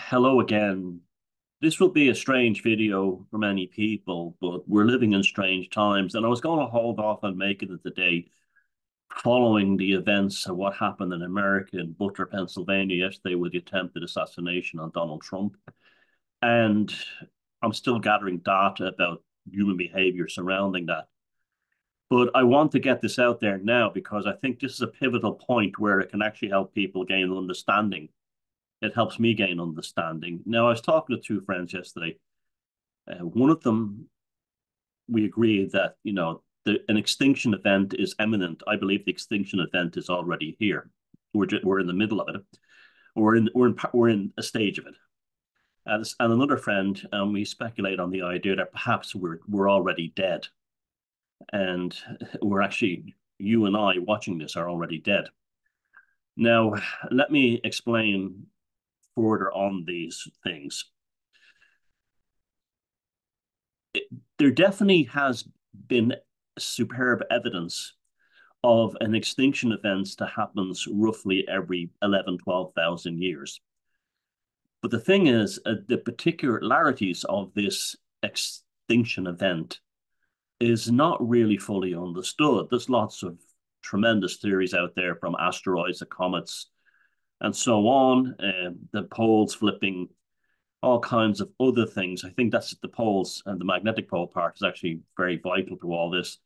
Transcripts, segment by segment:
Hello again. This will be a strange video for many people, but we're living in strange times, and I was going to hold off on making it today following the events of what happened in America in Butler, Pennsylvania yesterday with the attempted assassination on Donald Trump. And I'm still gathering data about human behavior surrounding that. But I want to get this out there now because I think this is a pivotal point where it can actually help people gain an understanding. It helps me gain understanding. Now, I was talking to two friends yesterday. One of them, we agreed that, an extinction event is imminent. I believe the extinction event is already here. We're in the middle of it. We're in a stage of it. And another friend, we speculate on the idea that perhaps we're already dead, and we're actually, you and I watching this are already dead. Now, let me explain further on these things. There definitely has been superb evidence of an extinction event that happens roughly every 11, 12,000 years. But the thing is, the particularities of this extinction event is not really fully understood. There's lots of tremendous theories out there, from asteroids to comets and so on, the poles flipping, all kinds of other things. I think that's the poles, and the magnetic pole part is actually very vital to all this.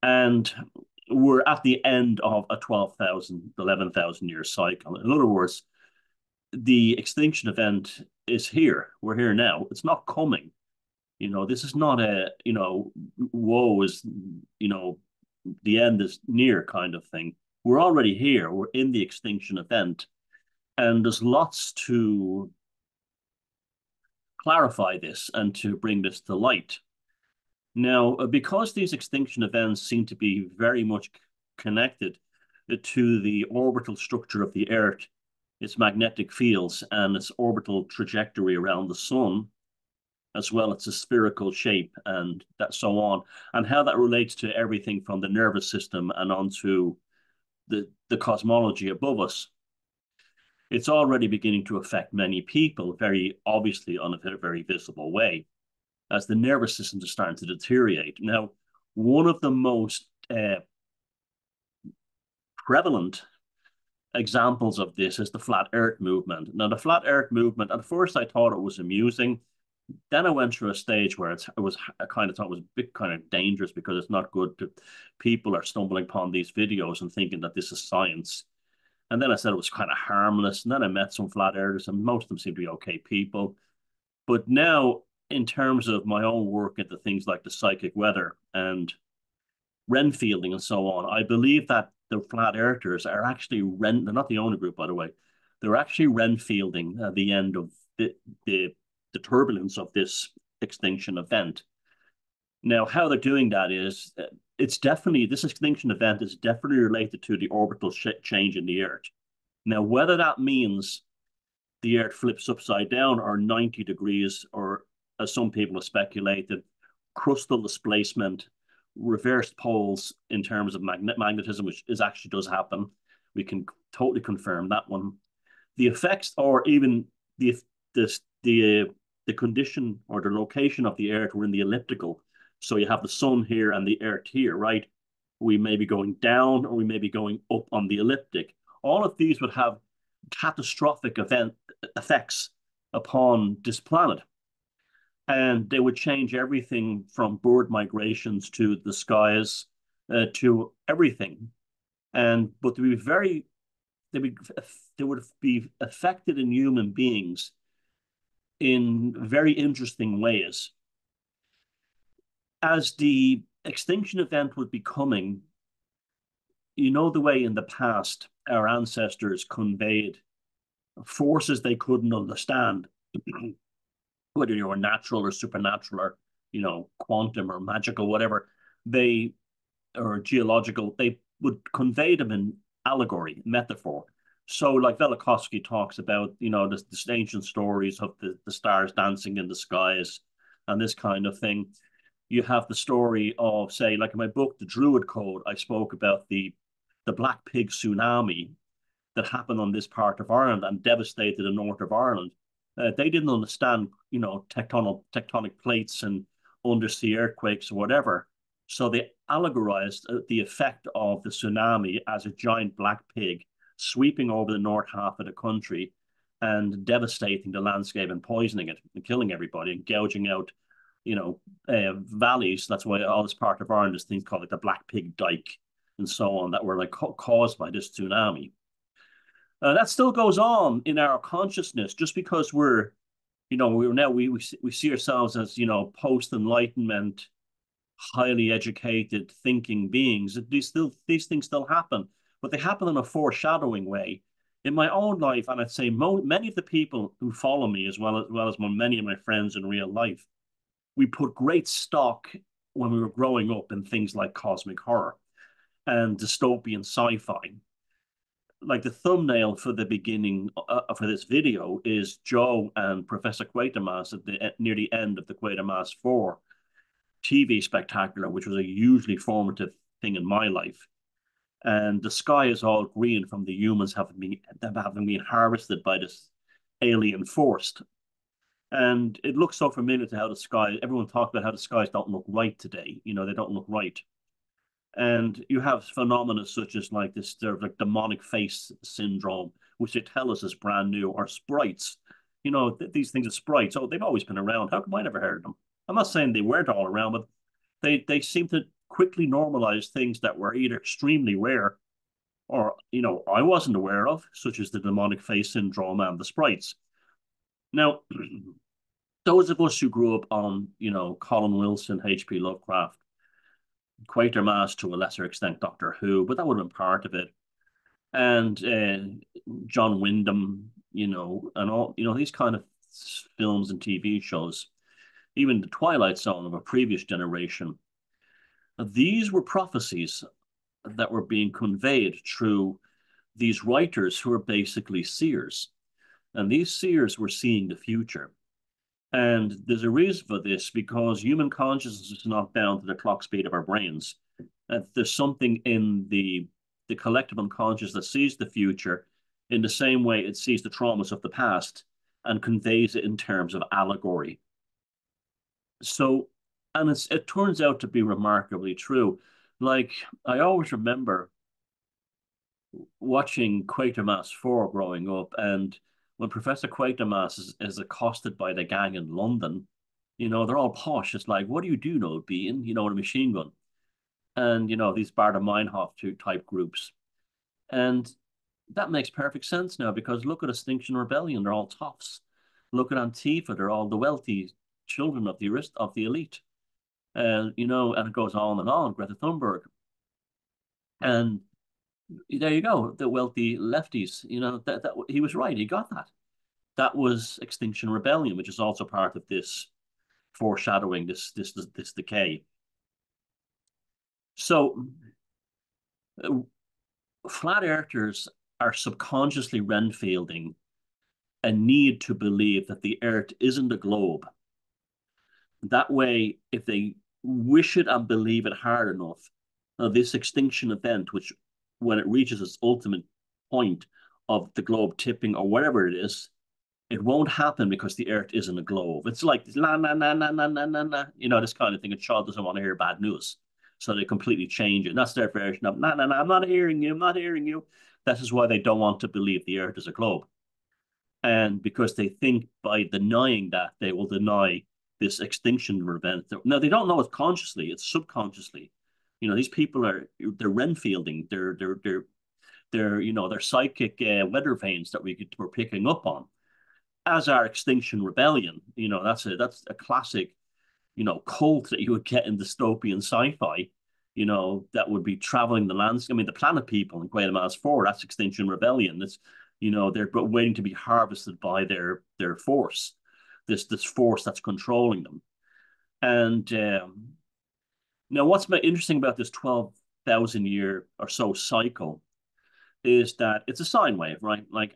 And we're at the end of a 12,000, 11,000 year cycle. In other words, the extinction event is here. We're here now. It's not coming. This is not woe is, the end is near kind of thing. We're already here. We're in the extinction event. And there's lots to clarify this and to bring this to light. Now, because these extinction events seem to be very much connected to the orbital structure of the Earth, its magnetic fields, and its orbital trajectory around the sun, as well as its spherical shape and that so on, and how that relates to everything from the nervous system and onto the cosmology above us. It's already beginning to affect many people, very obviously, on a very visible way, as the nervous systems are starting to deteriorate. Now, one of the most prevalent examples of this is the flat earth movement. Now, the flat earth movement, at first I thought it was amusing. Then I went through a stage where I kind of thought it was a bit kind of dangerous, because it's not good to, people are stumbling upon these videos and thinking that this is science. And then I said it was kind of harmless. And then I met some flat earthers, and most of them seem to be okay people. But now, in terms of my own work into things like the psychic weather and Renfielding and so on, I believe that the flat earthers are actually they're not the only group, by the way. They're actually Renfielding the end of the turbulence of this extinction event. Now, how they're doing that is, this extinction event is definitely related to the orbital change in the Earth. Now, whether that means the Earth flips upside down or 90 degrees, or as some people have speculated, crustal displacement, reversed poles in terms of magnetism, which actually does happen. We can totally confirm that one. The effects, or even the condition or the location of the Earth, we're in the elliptical. So you have the sun here and the Earth here, right? We may be going down, or we may be going up on the elliptic. All of these would have catastrophic effects upon this planet. And they would change everything from bird migrations to the skies, to everything. But they would be affected in human beings in very interesting ways. As the extinction event would be coming, the way in the past our ancestors conveyed forces they couldn't understand, whether you were natural or supernatural, or quantum or magical, whatever, or geological, they would convey them in allegory, metaphor. So, like Velikovsky talks about, the ancient stories of the stars dancing in the skies and this kind of thing. You have the story of, say, like in my book, The Druid Code, I spoke about the Black Pig tsunami that happened on this part of Ireland and devastated the north of Ireland. They didn't understand, tectonic plates and undersea earthquakes or whatever. So they allegorized the effect of the tsunami as a giant black pig sweeping over the north half of the country and devastating the landscape and poisoning it and killing everybody and gouging out, valleys. That's why all this part of Ireland is things called like the Black Pig Dyke and so on that were like caused by this tsunami. That still goes on in our consciousness just because we see ourselves as, post enlightenment, highly educated, thinking beings. These things still happen, but they happen in a foreshadowing way. In my own life, and I'd say many of the people who follow me, as well as many of my friends in real life, we put great stock when we were growing up in things like cosmic horror and dystopian sci-fi. Like the thumbnail for the beginning for this video is Joe and Professor Quatermass near the end of the Quatermass 4 TV spectacular, which was a hugely formative thing in my life. And the sky is all green from the humans having been harvested by this alien force. And it looks so familiar to how the sky, everyone talks about how the skies don't look right today. They don't look right. And you have phenomena such as like this sort of like demonic face syndrome, which they tell us is brand new, or sprites. These things are sprites. Oh, they've always been around. How come I never heard of them? I'm not saying they weren't all around, but they seem to quickly normalize things that were either extremely rare or, I wasn't aware of, such as the demonic face syndrome and the sprites. Now, those of us who grew up on, Colin Wilson, H.P. Lovecraft, Quatermass, to a lesser extent Doctor Who, but that would have been part of it, and John Wyndham, and all, these kind of films and TV shows, even the Twilight Zone of a previous generation. These were prophecies that were being conveyed through these writers who are basically seers. And these seers were seeing the future. And there's a reason for this because human consciousness is not bound to the clock speed of our brains. There's something in the collective unconscious that sees the future in the same way it sees the traumas of the past and conveys it in terms of allegory. So, and it turns out to be remarkably true. Like, I always remember watching Quatermass 4 growing up, and when Professor Quatermass is accosted by the gang in London, they're all posh. It's like, what do you do, no, Bean? With a machine gun. And, these Baader Meinhof type groups. And that makes perfect sense now because look at Extinction Rebellion, they're all toffs. Look at Antifa, they're all the wealthy children of the elite. And it goes on, Greta Thunberg. And there you go, the wealthy lefties, that he was right, he got that. That was Extinction Rebellion, which is also part of this foreshadowing, this decay. So flat earthers are subconsciously Renfielding a need to believe that the earth isn't a globe. That way, if they wish it and believe it hard enough, this extinction event, which when it reaches its ultimate point of the globe tipping or whatever it is, it won't happen because the earth isn't a globe. It's like la na na na na na na na, this kind of thing. A child doesn't want to hear bad news, so they completely change it. And that's their version of na na na. I'm not hearing you. I'm not hearing you. That is why they don't want to believe the earth is a globe, and because they think by denying that they will deny this extinction event. Now they don't know it consciously; it's subconsciously. These people they're Renfielding. They're psychic weather vanes that we're picking up on as our Extinction Rebellion. That's a classic, cult that you would get in dystopian sci-fi. That would be traveling the landscape. I mean, the planet people in Quatermass 4, that's Extinction Rebellion. It's, they're waiting to be harvested by their force, this force that's controlling them. And now, what's interesting about this 12,000 year or so cycle is that it's a sine wave, right? Like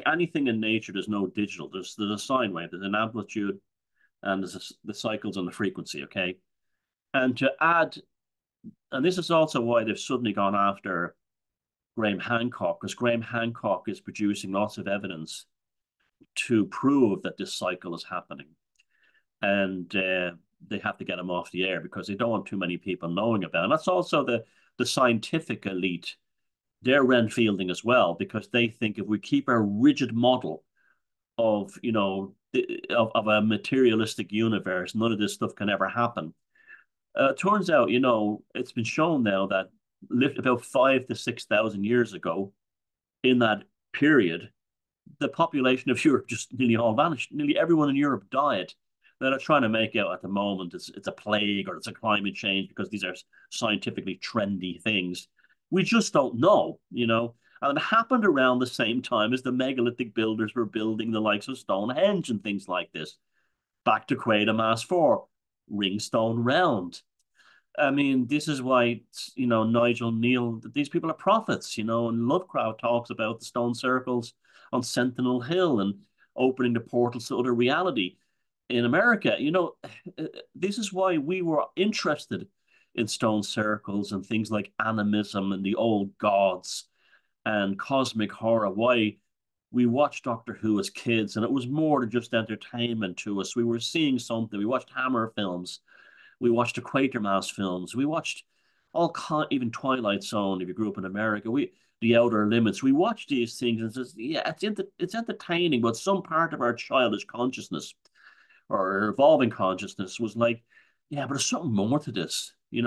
anything in nature, there's no digital. There's a sine wave. There's an amplitude, and there's the cycles on the frequency. Okay, and to add, and this is also why they've suddenly gone after Graham Hancock, because Graham Hancock is producing lots of evidence to prove that this cycle is happening. And they have to get them off the air because they don't want too many people knowing about it. And that's also the scientific elite. They're Renfielding as well because they think if we keep a rigid model of, of a materialistic universe, none of this stuff can ever happen. Turns out, it's been shown now that lived about 5 to 6 thousand years ago, in that period, the population of Europe just nearly all vanished. Nearly everyone in Europe died. They're trying to make out at the moment it's a plague or it's a climate change because these are scientifically trendy things. We just don't know. And it happened around the same time as the megalithic builders were building the likes of Stonehenge and things like this. Back to Quatermass 4, Ringstone Round. I mean, this is why, Nigel Neal, these people are prophets, and Lovecraft talks about the stone circles on Sentinel Hill and opening the portals to other reality. In America, this is why we were interested in stone circles and things like animism and the old gods and cosmic horror, why we watched Doctor Who as kids, and it was more than just entertainment to us. We were seeing something. We watched Hammer films. We watched the Quatermass films. We watched even Twilight Zone, if you grew up in America. The Outer Limits. We watched these things and says, yeah, it's entertaining, but some part of our childish consciousness or evolving consciousness was like, yeah, but there's something more to this. We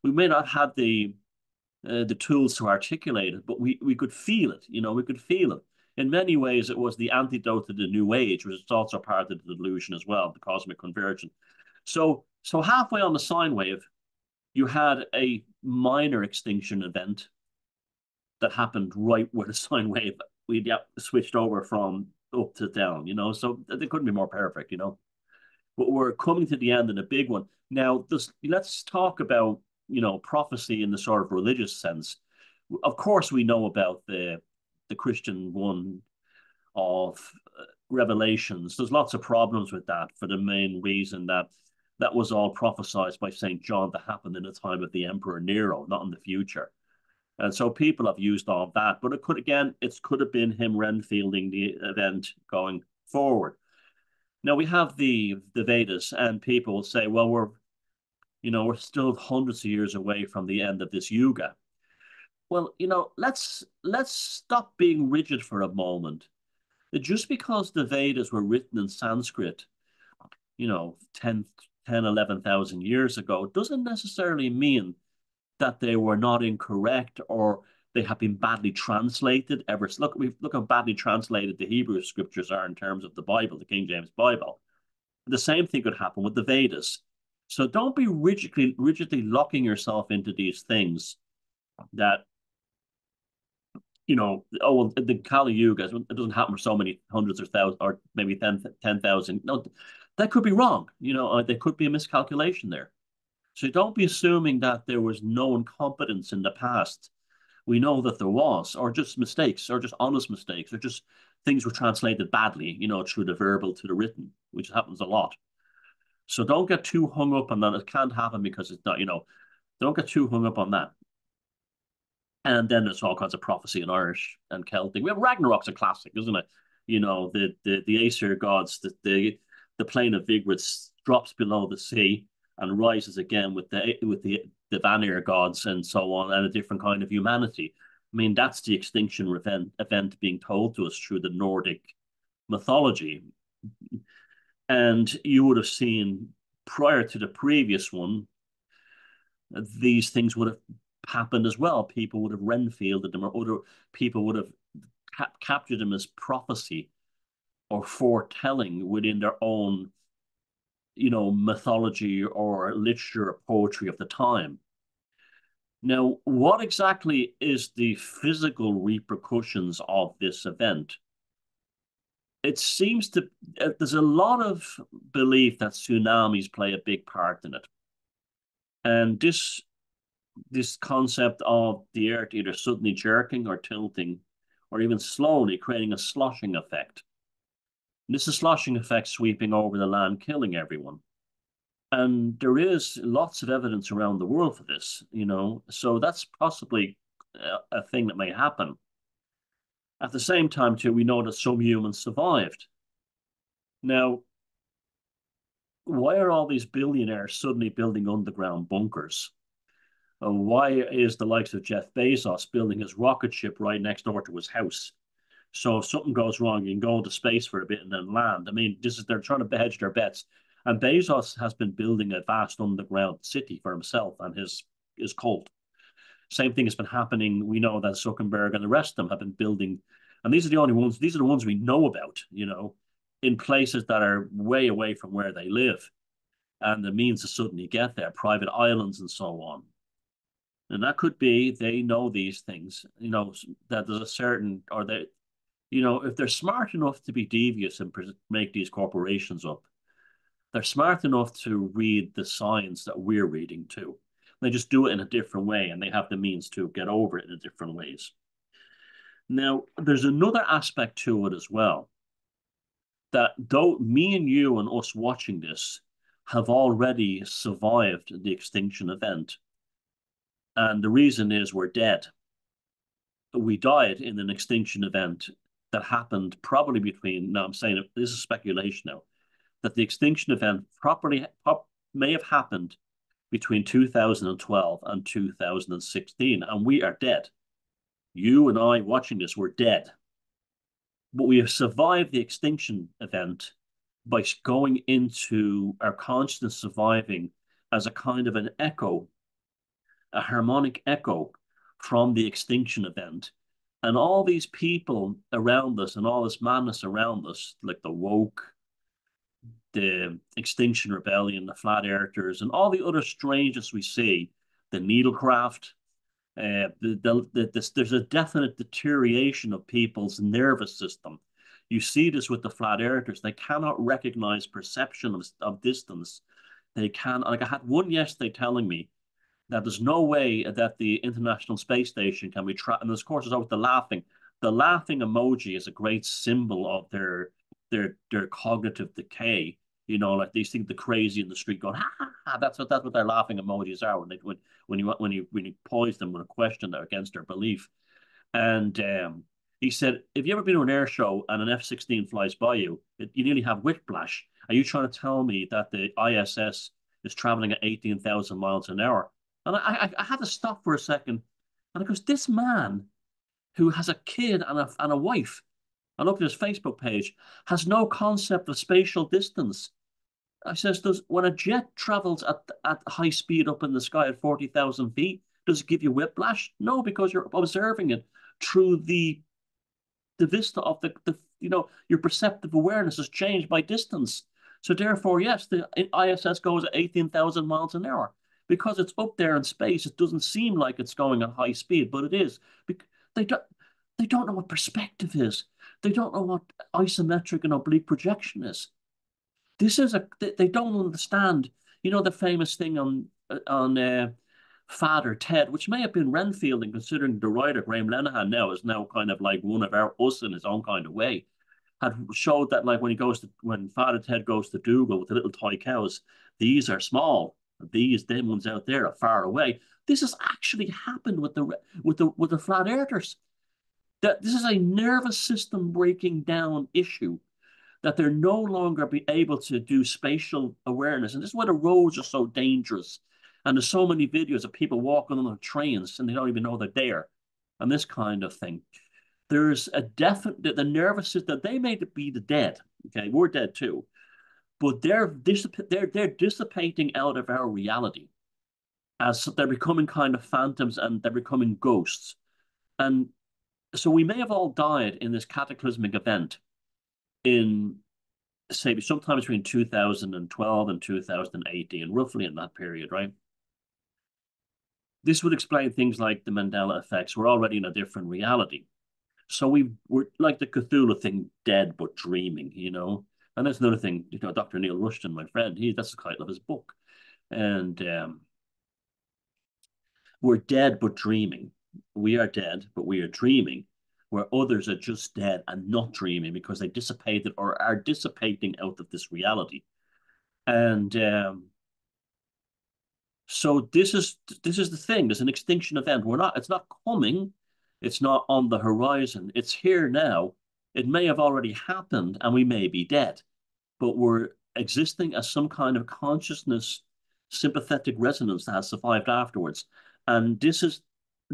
may not have the tools to articulate it, but we could feel it. We could feel it. In many ways, it was the antidote to the New Age, which is also part of the delusion as well, the cosmic convergence. So halfway on the sine wave, you had a minor extinction event that happened right where the sine wave we switched over from up to down. So they couldn't be more perfect. But we're coming to the end in a big one now. Let's talk about prophecy in the sort of religious sense. Of course, we know about the Christian one of Revelations. There's lots of problems with that for the main reason that that was all prophesied by St. John to happen in the time of the Emperor Nero, not in the future. And so people have used all that, but it could have been him Renfielding the event going forward. Now we have the Vedas, and people will say, well, we're still hundreds of years away from the end of this yuga. Well, let's stop being rigid for a moment. Just because the Vedas were written in Sanskrit, 11,000 years ago, doesn't necessarily mean that they were not incorrect or they have been badly translated ever. Look how badly translated the Hebrew scriptures are in terms of the Bible, the King James Bible. The same thing could happen with the Vedas. So don't be rigidly locking yourself into these things that, well, the Kali Yuga, it doesn't happen for so many hundreds or thousands, or maybe 10,000. No, that could be wrong. There could be a miscalculation there. So don't be assuming that there was no incompetence in the past. We know that there was, or just mistakes, or just honest mistakes, or just things were translated badly, through the verbal to the written, which happens a lot. So don't get too hung up on that. It can't happen because it's not, don't get too hung up on that. And then there's all kinds of prophecy in Irish and Celtic. We have Ragnarok's a classic, isn't it? The Aesir gods, the plane of Vigrid drops below the sea and rises again with the Vanir gods and so on, and a different kind of humanity. I mean, that's the extinction event being told to us through the Nordic mythology. And you would have seen prior to the previous one, these things would have happened as well. People would have Renfielded them, or other people would have captured them as prophecy or foretelling within their own, mythology or literature or poetry of the time. Now, what exactly is the physical repercussions of this event? It seems there's a lot of belief that tsunamis play a big part in it. And this concept of the earth either suddenly jerking or tilting, or even slowly creating a sloshing effect. And this is a sloshing effect sweeping over the land, killing everyone. And there is lots of evidence around the world for this, so that's possibly a thing that may happen. At the same time, too, we know that some humans survived. Now, why are all these billionaires suddenly building underground bunkers? Why is the likes of Jeff Bezos building his rocket ship right next door to his house? So if something goes wrong, you can go into space for a bit and then land. I mean, this is they're trying to hedge their bets. And Bezos has been building a vast underground city for himself and his cult. Same thing has been happening. We know that Zuckerberg and the rest of them have been building, and these are the only ones. These are the ones we know about. In places that are way away from where they live, and the means to suddenly get there, private islands and so on. And that could be they know these things. That there's a certain, or they, if they're smart enough to be devious and make these corporations up, they're smart enough to read the signs that we're reading too. They just do it in a different way, and they have the means to get over it in different ways. Now, there's another aspect to it as well, that though me and you and us watching this have already survived the extinction event, and the reason is we're dead. We died in an extinction event that happened probably between, now I'm saying this is speculation now, that the extinction event may have happened between 2012 and 2016, and we are dead. You and I watching this, we're dead. But we have survived the extinction event by going into our consciousness surviving as a kind of an echo, a harmonic echo from the extinction event. And all these people around us and all this madness around us, like the woke, the Extinction Rebellion, the Flat Earthers, and all the other strangeness we see, the needlecraft, there's a definite deterioration of people's nervous system. You see this with the Flat Earthers. They cannot recognize perception of distance. They can, like I had one yesterday telling me that there's no way that the International Space Station can be tracked. And of course, there's always the laughing. The laughing emoji is a great symbol of their cognitive decay. Like these things, the crazy in the street going, ha ha ha. That's what their laughing emojis are when you poise them with a question against their belief. And he said, "Have you ever been to an air show and an F-16 flies by you? You nearly have whiplash. Are you trying to tell me that the ISS is traveling at 18,000 miles an hour?" And I had to stop for a second, and I goes, "This man who has a kid and a wife, I looked at his Facebook page, has no concept of spatial distance." I says, when a jet travels at high speed up in the sky at 40,000 feet, does it give you whiplash? No, because you're observing it through the vista of your perceptive awareness is changed by distance. So therefore, yes, the ISS goes at 18,000 miles an hour. Because it's up there in space, it doesn't seem like it's going at high speed, but it is. They don't, they don't know what perspective is. They don't know what isometric and oblique projection is. They don't understand. The famous thing on Father Ted, which may have been Renfield, and considering the writer Graham Linehan now is now kind of like one of us in his own kind of way, had showed that like when Father Ted goes to Dougal with the little toy cows, these are small. Them ones out there are far away. This has actually happened with the flat earthers. That this is a nervous system breaking down issue, that they're no longer be able to do spatial awareness. And this is why the roads are so dangerous. And there's so many videos of people walking on the trains and they don't even know they're there. And this kind of thing. There's a definite, the nervous system, they may be the dead. Okay, we're dead too. But they're dissipating out of our reality as they're becoming kind of phantoms and they're becoming ghosts. And so we may have all died in this cataclysmic event in, say, sometime between 2012 and 2018, roughly in that period, right? This would explain things like the Mandela effects. We're already in a different reality. So we're like the Cthulhu thing, dead but dreaming, And that's another thing, Dr. Neil Rushton, my friend, that's the title of his book. And we're dead but dreaming. We are dead, but we are dreaming, where others are just dead and not dreaming because they dissipated or are dissipating out of this reality. And so this is the thing. There's an extinction event. It's not coming. It's not on the horizon. It's here now. It may have already happened and we may be dead, but we're existing as some kind of consciousness, sympathetic resonance that has survived afterwards. And this is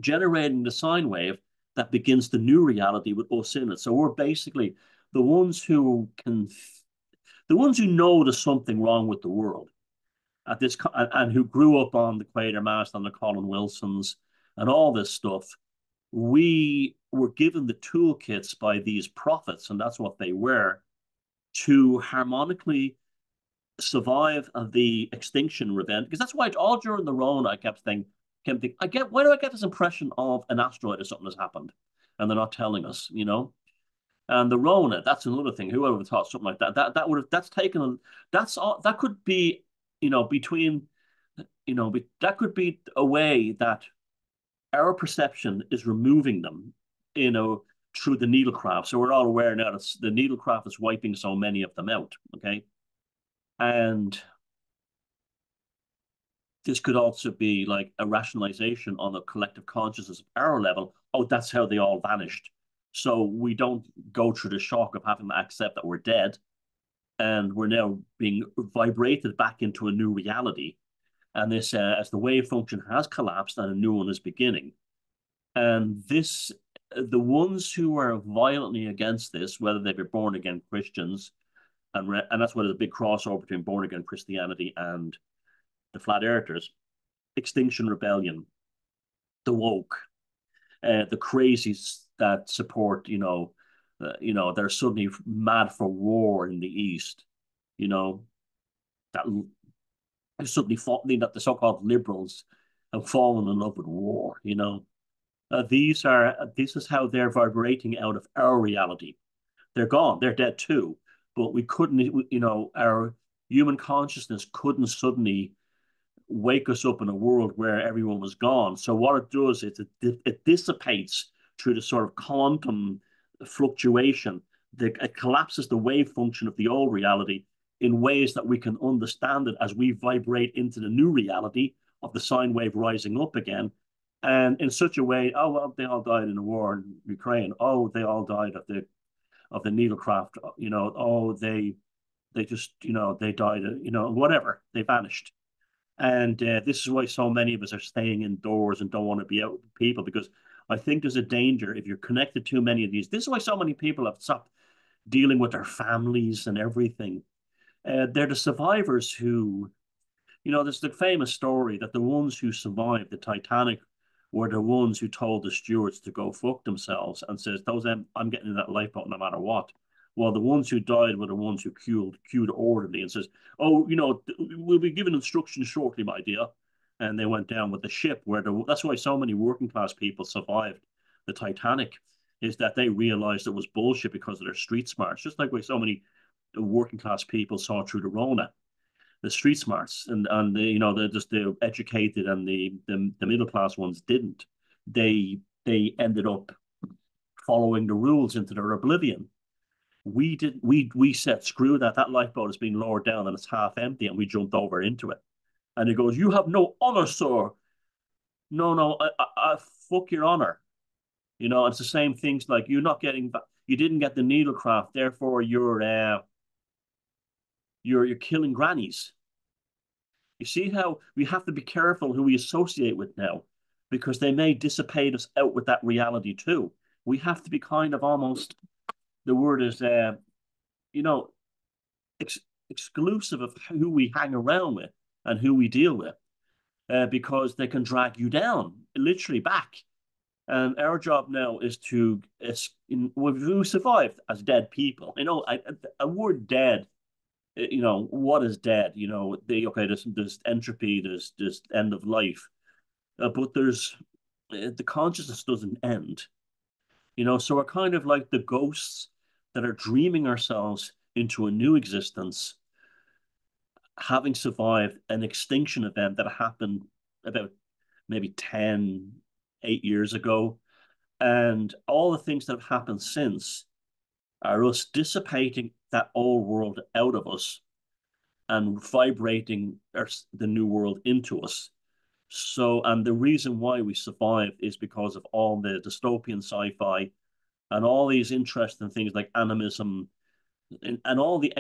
generating the sine wave that begins the new reality with us in it. So we're basically the ones who can, the ones who know there's something wrong with the world at this, and who grew up on the Quatermass and the Colin Wilsons and all this stuff. We were given the toolkits by these prophets, and that's what they were, to harmonically survive the extinction event. Because that's why all during the Rona, I kept thinking, why do I get this impression of an asteroid or something has happened, and they're not telling us, you know? And the Rona, that's another thing. Whoever would have thought something like that? That would have that's taken that's all that could be, between, that could be a way that our perception is removing them, through the needlecraft. So we're all aware now that the needlecraft is wiping so many of them out. Okay, and this could also be like a rationalization on the collective consciousness of our level. Oh, that's how they all vanished. So we don't go through the shock of having to accept that we're dead and we're now being vibrated back into a new reality. And this, as the wave function has collapsed and a new one is beginning. And this, the ones who are violently against this, whether they be born again Christians, and that's why there's a big crossover between born again Christianity and the flat earthers, Extinction Rebellion, the woke, the crazies that support, they're suddenly mad for war in the East, you know, that suddenly that the so-called liberals have fallen in love with war, this is how they're vibrating out of our reality. They're gone, they're dead too, but we couldn't, our human consciousness couldn't suddenly wake us up in a world where everyone was gone. So what it does is it dissipates through the sort of quantum fluctuation. It collapses the wave function of the old reality in ways that we can understand it as we vibrate into the new reality of the sine wave rising up again. And in such a way, oh well, they all died in the war in Ukraine. Oh, they all died of the needlecraft. Oh, they just they died. Whatever. They vanished. And this is why so many of us are staying indoors and don't want to be out with people, because I think there's a danger if you're connected to many of these. This is why so many people have stopped dealing with their families and everything. They're the survivors who, there's the famous story that the ones who survived the Titanic were the ones who told the stewards to go fuck themselves and says, I'm getting in that lifeboat no matter what. Well, the ones who died were the ones who queued orderly and says, oh, we'll be given instructions shortly, my dear. And they went down with the ship that's why so many working class people survived the Titanic, is that they realized it was bullshit because of their street smarts, just like why so many working class people saw through the Rona, the street smarts, and they're just the educated, and the middle class ones didn't. They ended up following the rules into their oblivion. We said screw that lifeboat is being lowered down and it's half empty, and we jumped over into it. And he goes, you have no honor, sir. No, I fuck your honor. It's the same things like you didn't get the needlecraft, therefore you're killing grannies. You see how we have to be careful who we associate with now, because they may dissipate us out with that reality too. We have to be kind of almost, the word is, you know, ex exclusive of who we hang around with and who we deal with, because they can drag you down, literally back. And our job now is we survived as dead people. A word dead, what is dead? There's entropy, there's end of life, but there's the consciousness doesn't end. So we're kind of like the ghosts that are dreaming ourselves into a new existence, having survived an extinction event that happened about maybe 8 years ago. And all the things that have happened since are us dissipating that old world out of us and vibrating the new world into us. So, and the reason why we survived is because of all the dystopian sci-fi and all these interesting things like animism and all the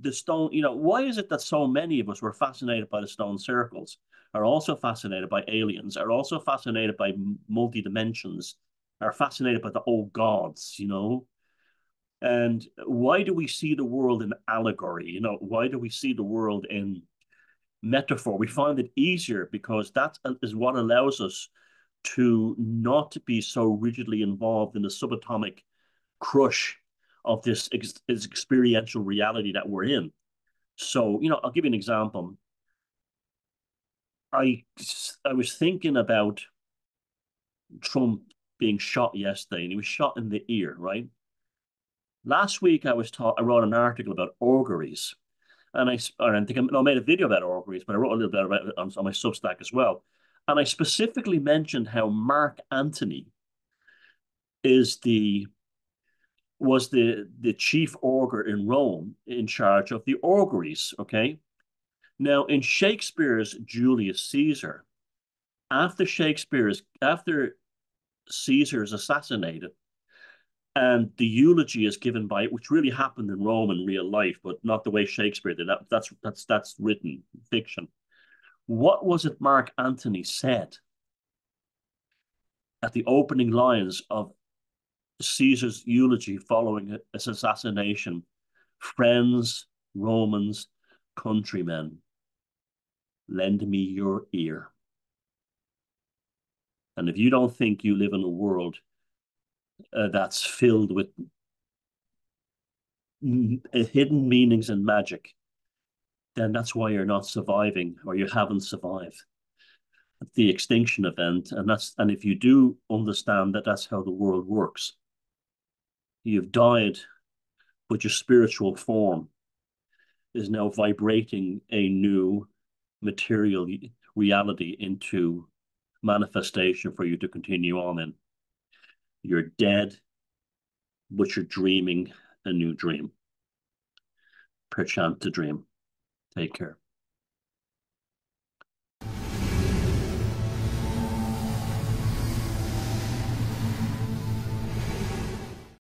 the stone. Why is it that so many of us were fascinated by the stone circles, are also fascinated by aliens, are also fascinated by multi dimensions, are fascinated by the old gods? And why do we see the world in allegory? Why do we see the world in metaphor? We find it easier because that is what allows us to not be so rigidly involved in the subatomic crush of this experiential reality that we're in. So, I'll give you an example. I I was thinking about Trump being shot yesterday, and he was shot in the ear, right? Last week, I wrote an article about auguries, and I think I made a video about auguries, but I wrote a little bit about it on my Substack as well. And I specifically mentioned how Mark Antony is the was the chief augur in Rome in charge of the auguries. Okay. Now, in Shakespeare's Julius Caesar, after Caesar is assassinated, and the eulogy is given by which really happened in Rome in real life, but not the way Shakespeare did. That's written fiction. What was it Mark Antony said at the opening lines of Caesar's eulogy following his assassination? Friends, Romans, countrymen, lend me your ear. And if you don't think you live in a world that's filled with hidden meanings and magic, then that's why you're not surviving or you haven't survived the extinction event. And if you do understand that that's how the world works, you've died, but your spiritual form is now vibrating a new material reality into manifestation for you to continue on in. You're dead, but you're dreaming a new dream. Perchance to dream. Take care.